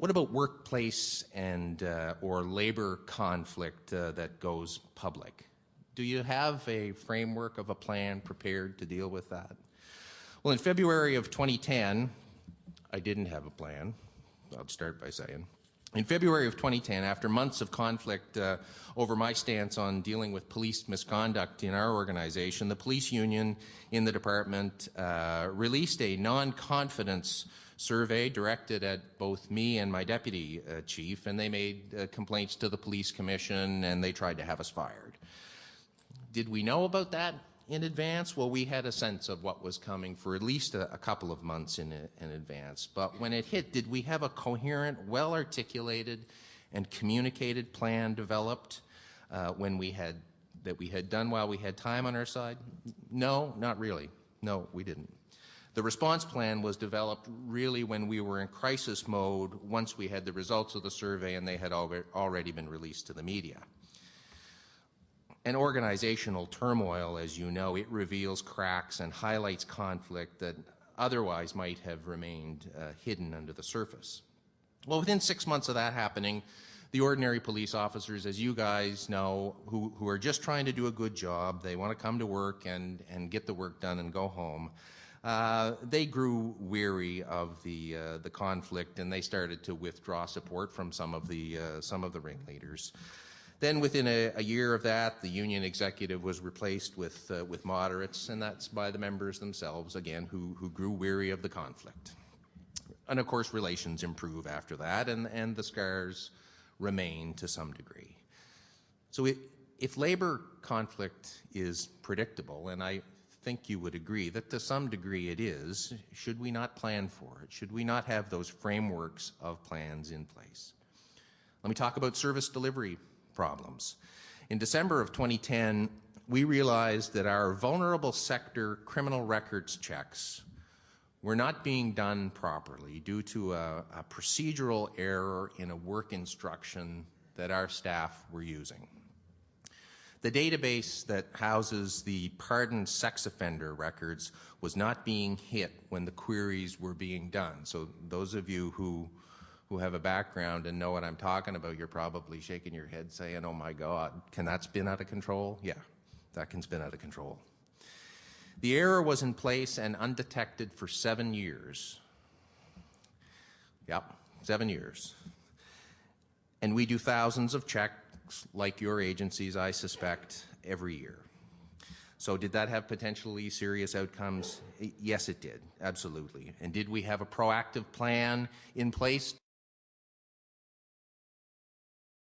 What about workplace and or labor conflict that goes public? Do you have a framework of a plan prepared to deal with that? Well, in February of 2010, I didn't have a plan. I'll start by saying. In February of 2010, after months of conflict over my stance on dealing with police misconduct in our organization, the police union in the department released a non-confidence survey directed at both me and my deputy chief, and they made complaints to the police commission, and they tried to have us fired. Did we know about that in advance? Well, we had a sense of what was coming for at least a couple of months in advance. But when it hit, did we have a coherent, well-articulated, and communicated plan developed that we had done while we had time on our side? No, not really. No, we didn't. The response plan was developed really when we were in crisis mode once we had the results of the survey and they had already been released to the media. And organizational turmoil, as you know, it reveals cracks and highlights conflict that otherwise might have remained hidden under the surface. Well, within 6 months of that happening, the ordinary police officers, as you guys know, who are just trying to do a good job, they want to come to work and get the work done and go home, they grew weary of the conflict, and they started to withdraw support from some of the ringleaders. Then within a year of that, the union executive was replaced with moderates, and that's by the members themselves, again, who grew weary of the conflict. And of course, relations improve after that, and the scars remain to some degree. So if labor conflict is predictable, and I think you would agree that to some degree it is, should we not plan for it? Should we not have those frameworks of plans in place? Let me talk about service delivery problems. In December of 2010, we realized that our vulnerable sector criminal records checks were not being done properly due to a procedural error in a work instruction that our staff were using. The database that houses the pardoned sex offender records was not being hit when the queries were being done. So those of you who have a background and know what I'm talking about, you're probably shaking your head saying, oh my God, can that spin out of control? Yeah, that can spin out of control. The error was in place and undetected for 7 years. Yep, 7 years. And we do thousands of checks, like your agencies, I suspect, every year. So did that have potentially serious outcomes? Yes, it did, absolutely. And did we have a proactive plan in place